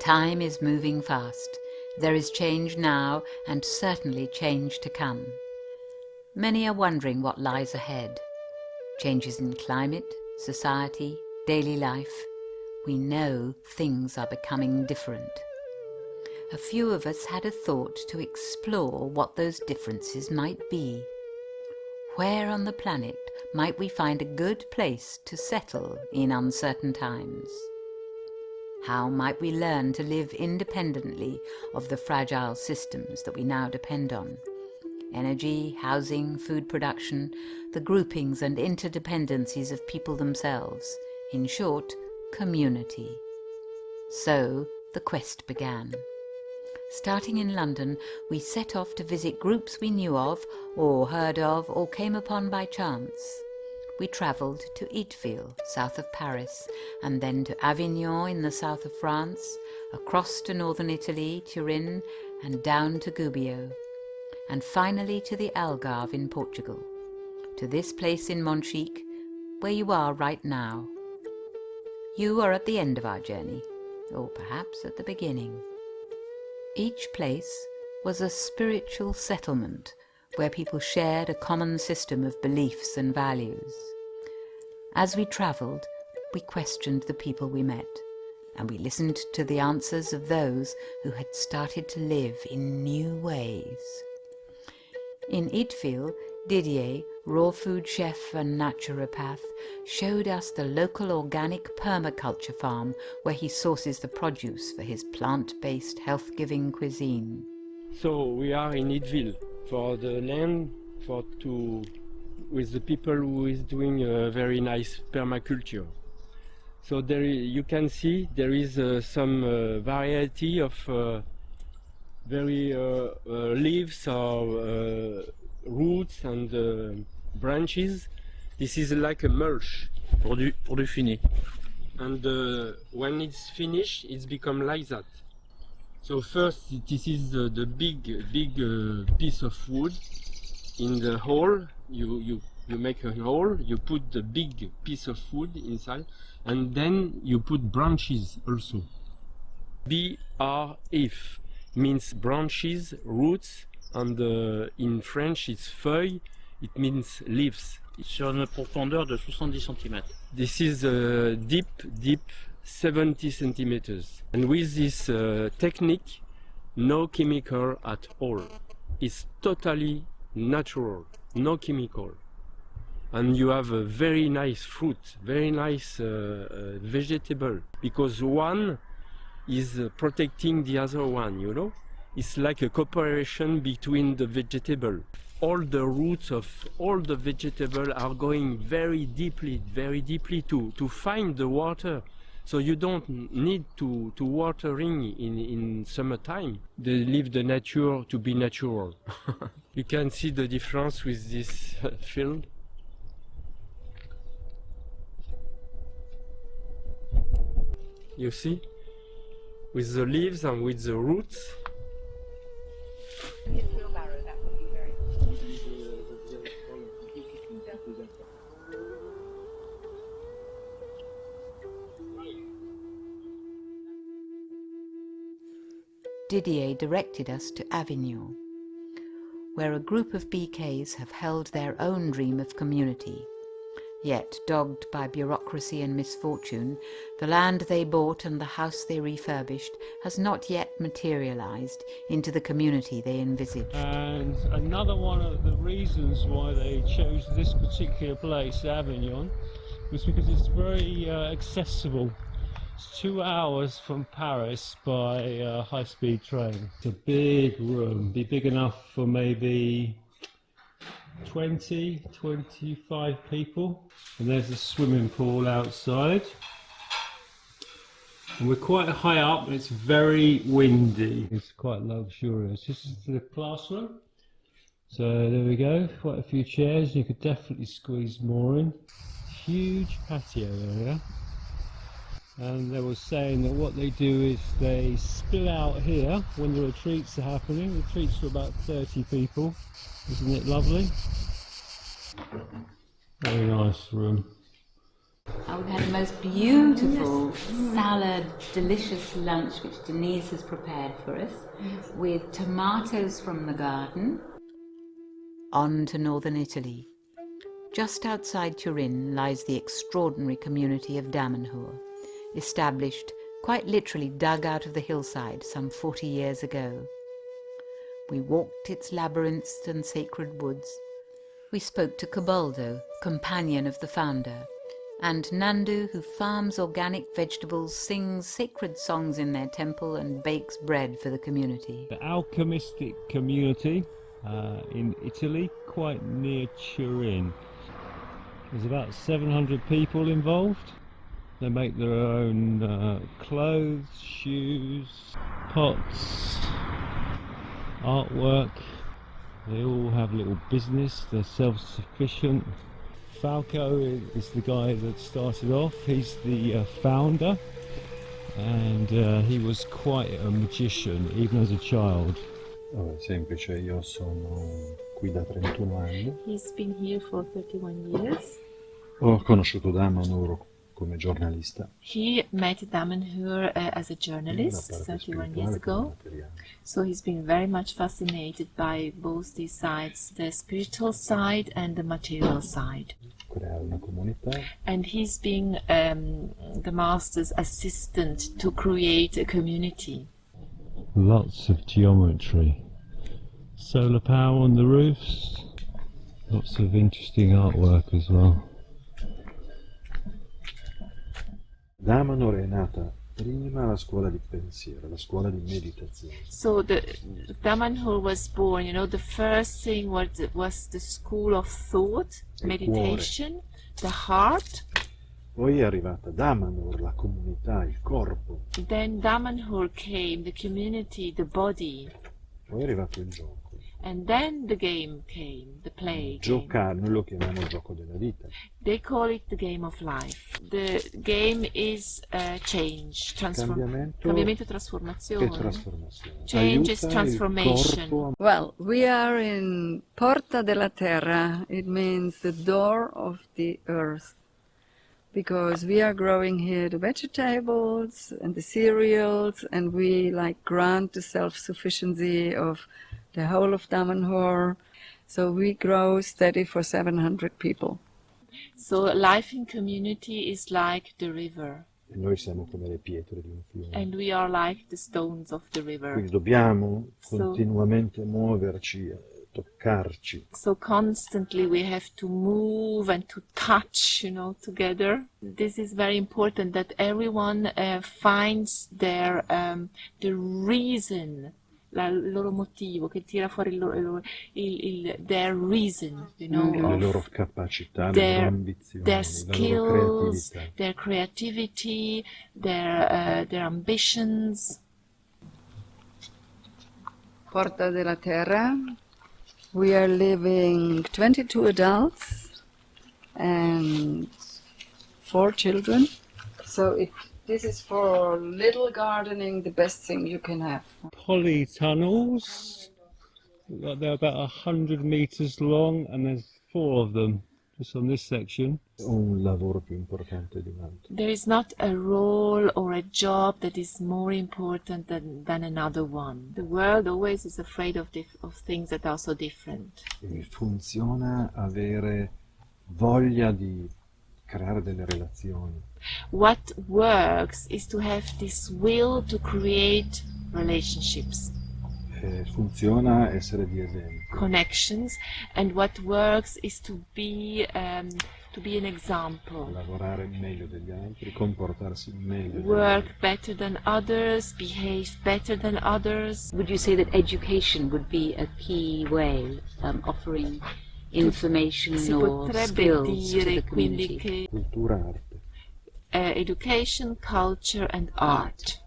Time is moving fast. There is change now and certainly change to come. Many are wondering what lies ahead. Changes in climate, society, daily life. We know things are becoming different. A few of us had a thought to explore what those differences might be. Where on the planet might we find a good place to settle in uncertain times? How might we learn to live independently of the fragile systems that we now depend on? Energy, housing, food production, the groupings and interdependencies of people themselves. In short, community. So the quest began. Starting in London, we set off to visit groups we knew of, or heard of, or came upon by chance. We travelled to Yteville, south of Paris, and then to Avignon in the south of France, across to northern Italy, Turin, and down to Gubbio, and finally to the Algarve in Portugal, to this place in Monchique, where you are right now. You are at the end of our journey, or perhaps at the beginning. Each place was a spiritual settlement where people shared a common system of beliefs and values. As we travelled, we questioned the people we met, and we listened to the answers of those who had started to live in new ways. In Yteville, Didier, raw food chef and naturopath, showed us the local organic permaculture farm where he sources the produce for his plant-based health-giving cuisine. So we are in Yteville for the land with the people who is doing a very nice permaculture. So you can see there is some variety of leaves or roots and branches. This is like a mulch. Pour du fumier. And when it's finished, it's become like that. So first, this is the big piece of wood. In the hole, you make a hole, you put the big piece of wood inside, and then you put branches also. BRF means branches, roots, and in French it's feuilles, it means leaves. Sur une profondeur de 70 cm. This is deep 70 centimeters. And with this technique, no chemical at all. It's totally natural, no chemical. And you have a very nice fruit, very nice vegetable, because one is protecting the other one, you know? It's like a cooperation between the vegetable. All the roots of all the vegetable are going very deeply to find the water. So you don't need to watering in summertime. They leave the nature to be natural. You can see the difference with this field. You see? With the leaves and with the roots. Didier directed us to Avignon, where a group of BKs have held their own dream of community. Yet, dogged by bureaucracy and misfortune, the land they bought and the house they refurbished has not yet materialized into the community they envisaged. And another one of the reasons why they chose this particular place, Avignon, was because it's very accessible. It's 2 hours from Paris by high-speed train. It's a big room, be big enough for maybe 25 people. And there's a swimming pool outside. And we're quite high up and it's very windy. It's quite luxurious. This is the classroom. So there we go, quite a few chairs. You could definitely squeeze more in. Huge patio area. And they were saying that what they do is they spill out here when the retreats are happening. Retreats for about 30 people. Isn't it lovely? Very nice room. Oh, we had a most beautiful salad, delicious lunch which Denise has prepared for us, with tomatoes from the garden. On to northern Italy. Just outside Turin lies the extraordinary community of Dammann Hall, established, quite literally dug out of the hillside some 40 years ago. We walked its labyrinths and sacred woods. We spoke to Cobaldo, companion of the founder, and Nandu, who farms organic vegetables, sings sacred songs in their temple and bakes bread for the community. The alchemistic community in Italy, quite near Turin. There's about 700 people involved. They make their own clothes, shoes, pots, artwork. They all have a little business, they're self-sufficient. Falco is the guy that started off, he's the founder, and he was quite a magician even as a child. Oh, è semplice, io sono qui da 31 anni. He's been here for 31 years. Ho conosciuto Dammann Hall come giornalista. He met Dammann Hall as a journalist 31 years ago. So he's been very much fascinated by both these sides, the spiritual side and the material side. Creare una comunità. And he's been the master's assistant to create a community. Lots of geometry. Solar power on the roofs. Lots of interesting artwork as well. Dammann Hall è nata prima la scuola di pensiero, la scuola di meditazione. So the Dammann Hall was born, the first thing was the school of thought, meditation, the heart. Poi è arrivata Dammann Hall, la comunità, il corpo. Then Dammann Hall came, the community, the body. Poi è arrivato il gioco. And then the game came, the play. Giocare, noi lo chiamiamo il gioco della vita. They call it the game of life. The game is change, cambiamento, trasformazione. E trasformazione. Change is Aiuta transformation. il corpo Well, we are in Porta della Terra. It means the door of the earth. Because we are growing here the vegetables and the cereals, and we grant the self-sufficiency of the whole of Dammann Hall. So we grow steady for 700 people. So life in community is like the river. E noi siamo come le pietre di un fiume. And we are like the stones of the river. Quindi dobbiamo continuamente muoverci, toccarci. So constantly we have to move and to touch, together. This is very important that everyone finds their the reason, il loro motivo, che tira fuori their reason, Le loro capacità, le their, loro ambizioni, their la skills, loro creatività. their creativity, their ambitions. Porta della Terra. We are living 22 adults and 4 children. So this is for little gardening, the best thing you can have. Polytunnels. They're about 100 meters long, and there's 4 of them just on this section. Un lavoro più importante di un altro. There is not a role or a job that is more important than another one. The world always is afraid of things that are so different. E funziona avere voglia di creare delle relazioni. What works is to have this will to create relationships, Funziona essere di esempio. connections, and what works is to be an example. Lavorare meglio degli altri, comportarsi meglio degli Work altri. better than others, behave better than others. Would you say that education would be a key way, offering information Si or potrebbe skills to the dire quindi community? che Cultura, arte. education, culture and art.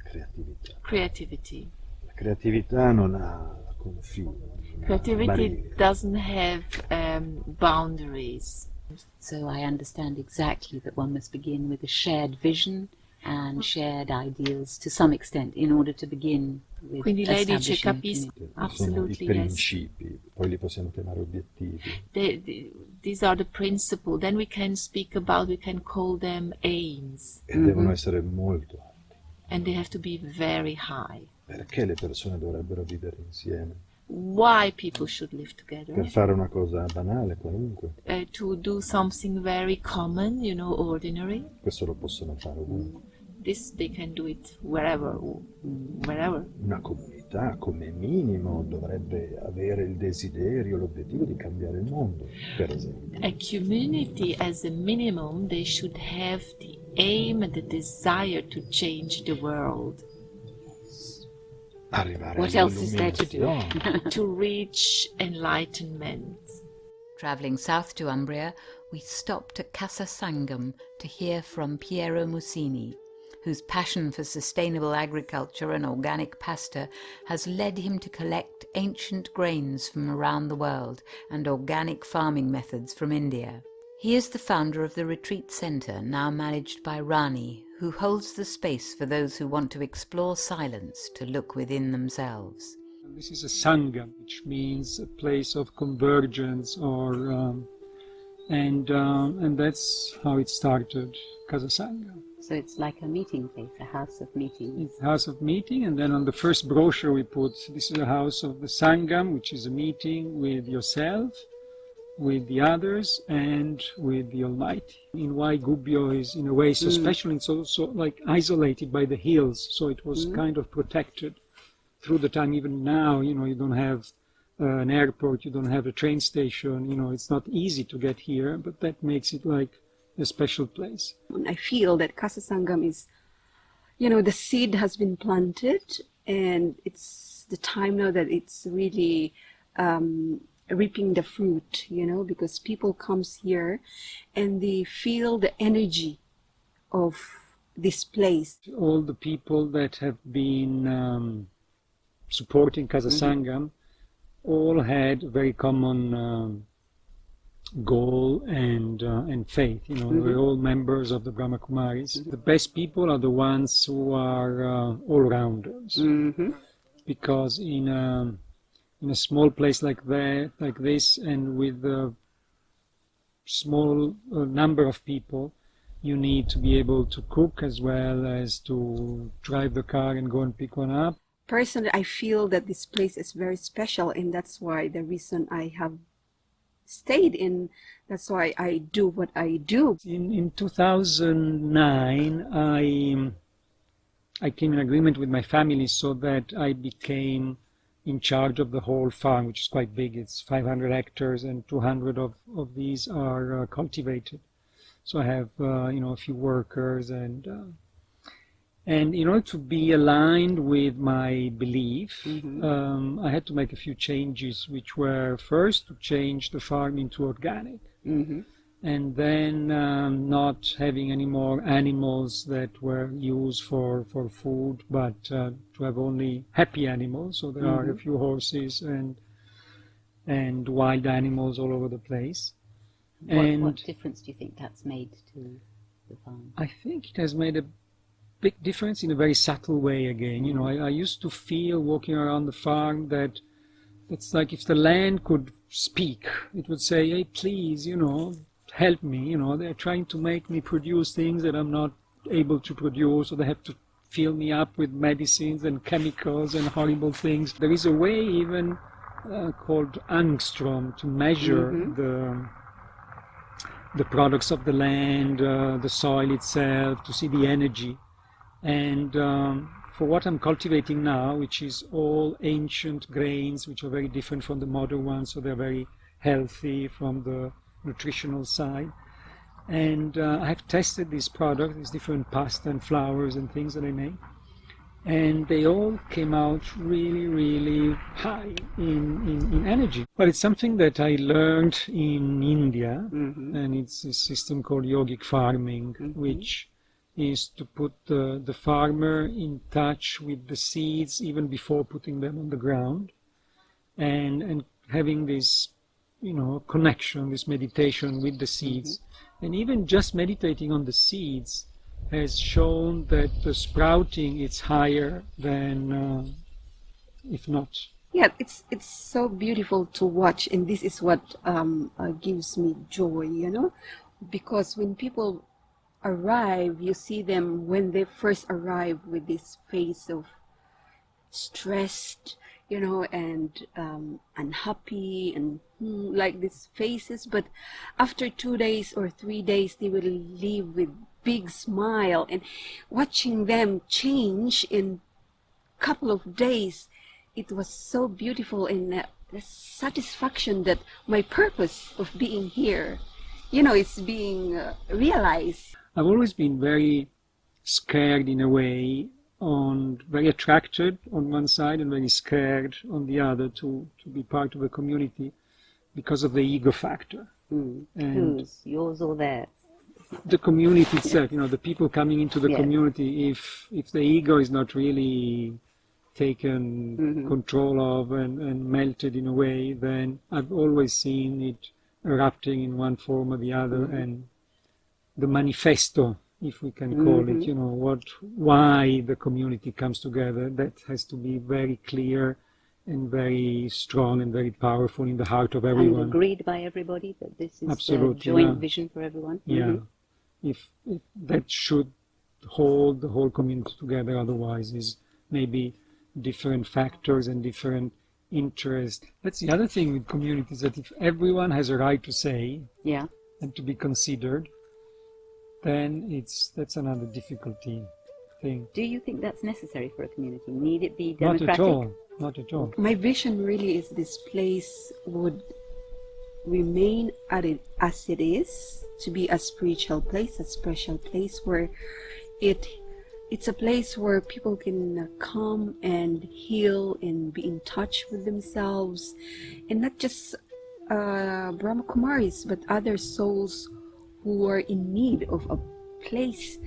Creatività. Creativity. La creatività non ha confini. non ha Creativity barriere. doesn't have boundaries. So I understand exactly that one must begin with a shared vision and shared ideals to some extent in order to begin with Quindi lei dice, establishing a capisco, community. Sono i absolutely yes. principi, poi li possiamo chiamare obiettivi. These are the principles. Then we can speak about, we can call them aims. E devono essere molto alti. And they have to be very high. Perché le persone dovrebbero vivere insieme? Why people should live together? Per fare una cosa banale, qualunque. To do something very common, ordinary. Questo lo possono fare ovunque. This they can do it wherever. Una comunità come minimo dovrebbe avere il desiderio, l'obiettivo di cambiare il mondo, per esempio. A community, as a minimum, they should have the aim and the desire to change the world. Arrivare What else is there to do? all'illuminazione. To reach enlightenment. Travelling south to Umbria, we stopped at Casa Sangam to hear from Piero Mussini, whose passion for sustainable agriculture and organic pasta has led him to collect ancient grains from around the world and organic farming methods from India. He is the founder of the retreat centre, now managed by Rani, who holds the space for those who want to explore silence, to look within themselves. This is a Sangam, which means a place of convergence, and that's how it started, Casa Sangam. So it's like a meeting place, a house of meeting. It's a house of meeting, and then on the first brochure we put, this is a house of the Sangam, which is a meeting with yourself, with the others, and with the Almighty. In why Gubbio is in a way so special, it's also like isolated by the hills, so it was kind of protected through the time. Even now, you don't have an airport, you don't have a train station, it's not easy to get here, but that makes it like a special place. I feel that Casa Sangam is, the seed has been planted, and it's the time now that it's really reaping the fruit, because people comes here and they feel the energy of this place. All the people that have been supporting Casa Sangam all had a very common goal and faith. We're all members of the Brahma Kumaris. The best people are the ones who are all-rounders, because in a small place like this, and with a small number of people, you need to be able to cook as well as to drive the car and go and pick one up. Personally, I feel that this place is very special, and that's why the reason I have stayed in, that's why I do what I do. In 2009, I came in agreement with my family so that I became in charge of the whole farm, which is quite big. It's 500 hectares, and 200 of these are cultivated. So I have, a few workers, and in order to be aligned with my belief, I had to make a few changes, which were first to change the farm into organic, and then not having any more animals that were used for food, but to have only happy animals. So there are a few horses and wild animals all over the place. What difference do you think that's made to the farm? I think it has made a big difference in a very subtle way again. I used to feel walking around the farm that it's like if the land could speak, it would say, hey, please, help me. They're trying to make me produce things that I'm not able to produce, or they have to fill me up with medicines and chemicals and horrible things. There is a way even called angstrom to measure the products of the land, the soil itself, to see the energy. And for what I'm cultivating now, which is all ancient grains, which are very different from the modern ones, so they're very healthy from the nutritional side. And I've tested these products, these different pasta and flours and things that I make, and they all came out really, really high in energy. But it's something that I learned in India, and it's a system called yogic farming, which is to put the farmer in touch with the seeds even before putting them on the ground, and having this, connection, this meditation with the seeds. And even just meditating on the seeds has shown that the sprouting is higher than, if not yeah, it's so beautiful to watch, and this is what gives me joy, you know, because when people arrive, you see them when they first arrive with this face of stressed, you know, and unhappy, and like these faces, but after 2 days or 3 days they will leave with big smile, and watching them change in couple of days, it was so beautiful, and the satisfaction that my purpose of being here, you know, it's being realized. I've always been very scared in a way, and very attracted on one side and very scared on the other to be part of a community because of the ego factor. And Whose? Yours or theirs? the community itself, you know, the people coming into the community, if the ego is not really taken control of and melted in a way, then I've always seen it erupting in one form or the other, and the manifesto, if we can call it, you know, why the community comes together, that has to be very clear and very strong and very powerful in the heart of everyone. And agreed by everybody that this is Absolutely, a joint vision for everyone. If that should hold the whole community together, otherwise is maybe different factors and different interests. That's the other thing with communities, that if everyone has a right to say and to be considered, then that's another difficulty thing. Do you think that's necessary for a community? Need it be democratic? Not at all. Not at all. My vision really is this place would remain as it is, to be a spiritual place, a special place where it's a place where people can come and heal and be in touch with themselves, and not just Brahma Kumaris, but other souls who are in need of a place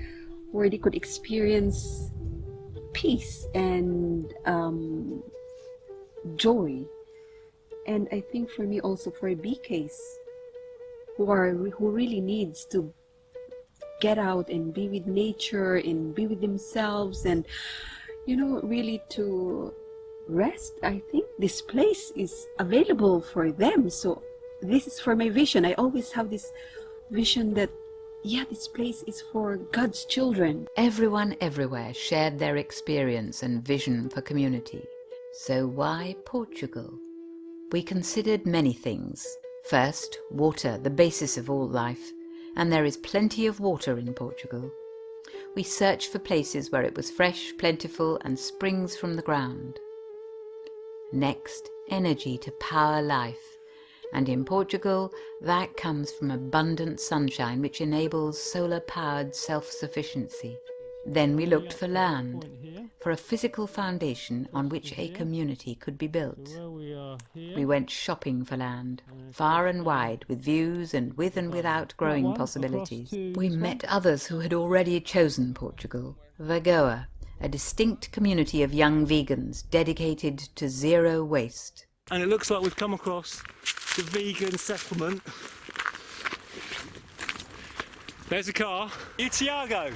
where they could experience peace and joy. And I think for me also for BKs who really needs to get out and be with nature and be with themselves, and you know, really to rest. I think this place is available for them. So this is for my vision. I always have this vision that this place is for God's children. Everyone everywhere shared their experience and vision for community. So why Portugal? We considered many things. First, water, the basis of all life, and there is plenty of water in Portugal. We searched for places where it was fresh, plentiful, and springs from the ground. Next, energy to power life. And in Portugal, that comes from abundant sunshine, which enables solar-powered self-sufficiency. Then we looked for land, for a physical foundation on which a community could be built. We went shopping for land, far and wide, with views and with and without growing possibilities. We met others who had already chosen Portugal. Vagoa, a distinct community of young vegans dedicated to zero waste. And it looks like we've come across the vegan settlement. There's a car. You Tiago?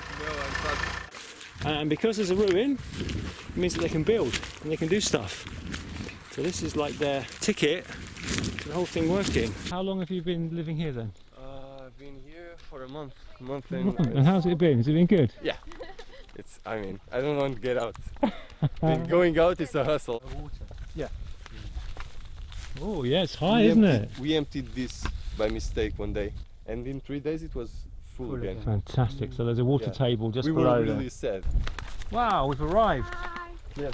And because there's a ruin, it means that they can build and they can do stuff. So this is like their ticket to the whole thing working. How long have you been living here then? I've been here for a month. And how's it been? Has it been good? Yeah. I don't want to get out. Going out is a hustle. Yeah. Oh yeah, it's high, isn't it? We emptied this by mistake one day, and in 3 days it was full again. Fantastic. So there's a water table just below there. We were there. really sad. Wow, we've arrived. Yeah.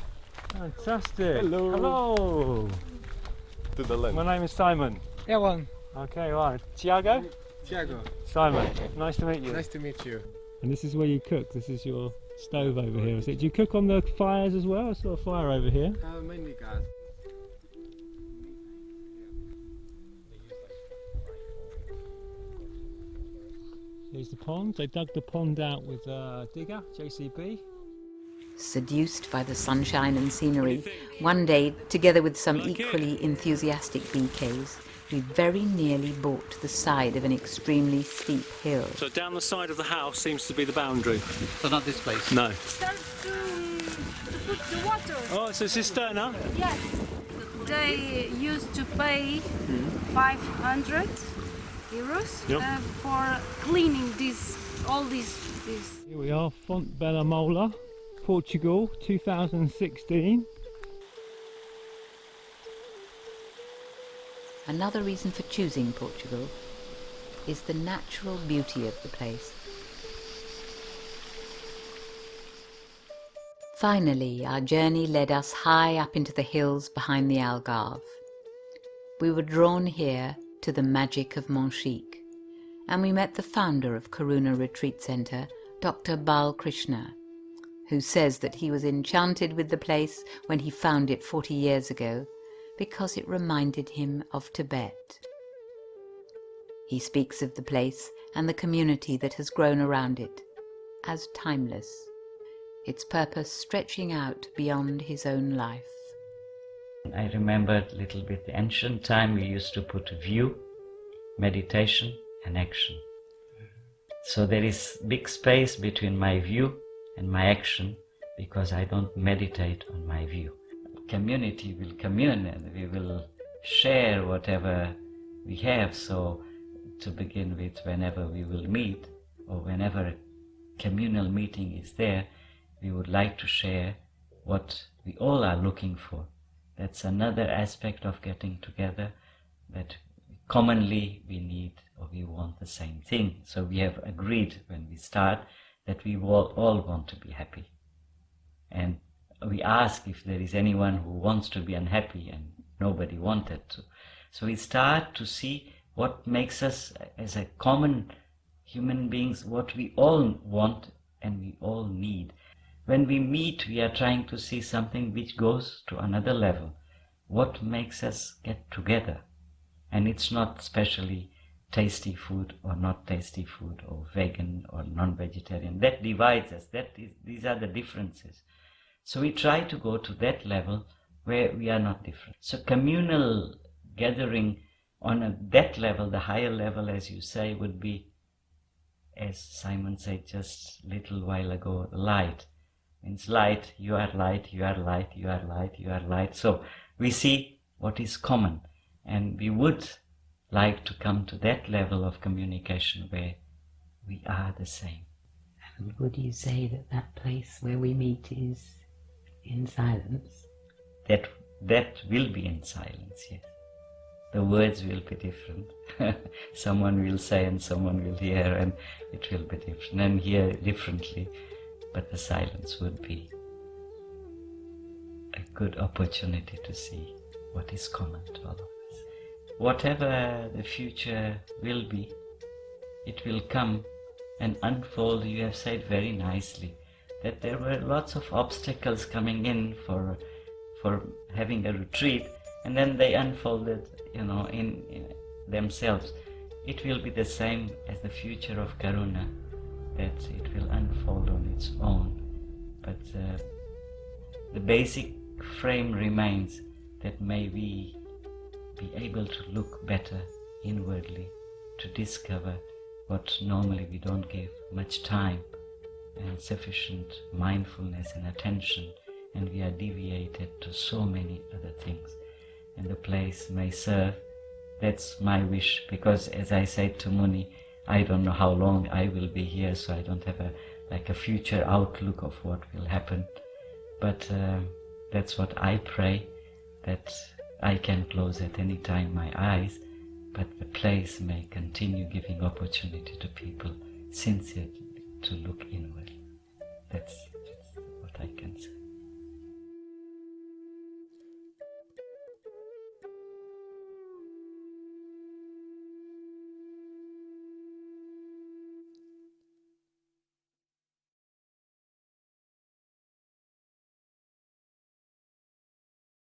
Fantastic. Hello. Hello. To the land. My name is Simon. Yeah, one. Okay, right. Tiago? Tiago. Simon. Nice to meet you. Nice to meet you. And this is where you cook. This is your stove over here, is it? Do you cook on the fires as well? I saw a fire over here. Mainly gas. Here's the pond. They dug the pond out with digger, JCB. Seduced by the sunshine and scenery, one day, together with some equally enthusiastic BKs, we very nearly bought the side of an extremely steep hill. So down the side of the house seems to be the boundary. So not this place? No. Start to put the water. Oh, it's a cisterna? Yes. they used to pay 500 euros for cleaning all these. Here we are, Font Bella Mola, Portugal, 2016. Another reason for choosing Portugal is the natural beauty of the place. Finally, our journey led us high up into the hills behind the Algarve. We were drawn here to the magic of Monchique, and we met the founder of Karuna Retreat Centre, Dr. Bal Krishna, who says that he was enchanted with the place when he found it 40 years ago because it reminded him of Tibet. He speaks of the place and the community that has grown around it as timeless, its purpose stretching out beyond his own life. I remembered a little bit the ancient time we used to put view, meditation and action. So there is big space between my view and my action because I don't meditate on my view. Community will commune and we will share whatever we have. So to begin with, whenever we will meet or whenever a communal meeting is there, we would like to share what we all are looking for. That's another aspect of getting together, that commonly we need or we want the same thing. So we have agreed when we start that we all want to be happy. And we ask if there is anyone who wants to be unhappy, and nobody wanted to. So we start to see what makes us as a common human beings, what we all want and we all need. When we meet, we are trying to see something which goes to another level. What makes us get together? And it's not especially tasty food or not tasty food, or vegan or non-vegetarian. That divides us. These are the differences. So we try to go to that level where we are not different. So communal gathering on that level, the higher level, as you say, would be, as Simon said just a little while ago, light. Means light, you are light, you are light, you are light, you are light. So we see what is common, and we would like to come to that level of communication where we are the same. And would you say that that place where we meet is in silence? That will be in silence, yes. The words will be different. Someone will say and someone will hear, and it will be different, and hear differently. But the silence would be a good opportunity to see what is common to all of us. Whatever the future will be, it will come and unfold. You have said very nicely that there were lots of obstacles coming in for having a retreat, and then they unfolded, in themselves. It will be the same as the future of Karuna, that it will unfold on its own. But the basic frame remains that may we be able to look better inwardly, to discover what normally we don't give much time and sufficient mindfulness and attention, and we are deviated to so many other things. And the place may serve. That's my wish, because as I said to Muni, I don't know how long I will be here, so I don't have a future outlook of what will happen. But that's what I pray, that I can close at any time my eyes, but the place may continue giving opportunity to people sincerely to look inward. That's what I can say.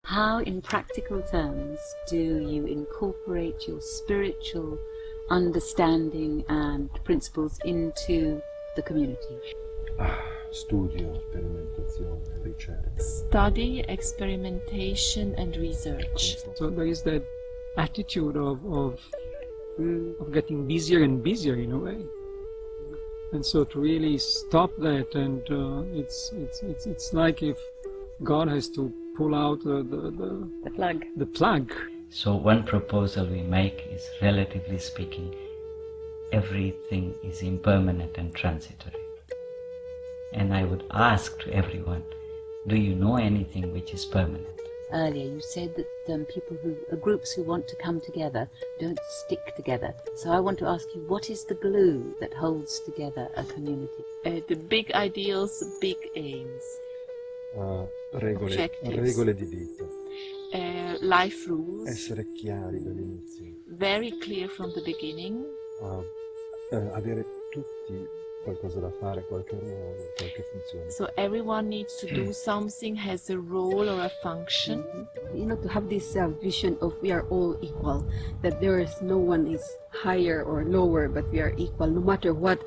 How, in practical terms, do you incorporate your spiritual understanding and principles into the community? Studio, sperimentazione, ricerca. Study, experimentation and research. So there is that attitude of getting busier and busier in a way. And so to really stop that, and it's like if God has to pull out The plug. the plug. So one proposal we make is, relatively speaking, everything is impermanent and transitory. And I would ask to everyone, do you know anything which is permanent? Earlier you said that groups who want to come together don't stick together. So I want to ask you, what is the glue that holds together a community? The big ideals, big aims. Regole di vita. Life rules. Essere chiari dall'inizio. Very clear from the beginning. Avere tutti qualcosa da fare, qualche ruolo, qualche funzione. So everyone needs to do something, has a role or a function. You know, to have this vision of we are all equal, that there is no one is higher or lower, but we are equal, no matter what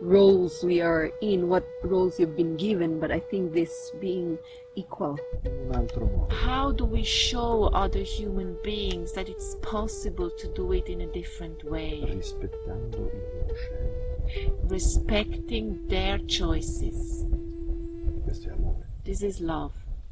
roles we are in, what roles you've been given. But I think this being equal. Un altro modo. How do we show other human beings that it's possible to do it in a different way? Rispettando il loro scelta. Respecting their choices. Questo è amore. This is love.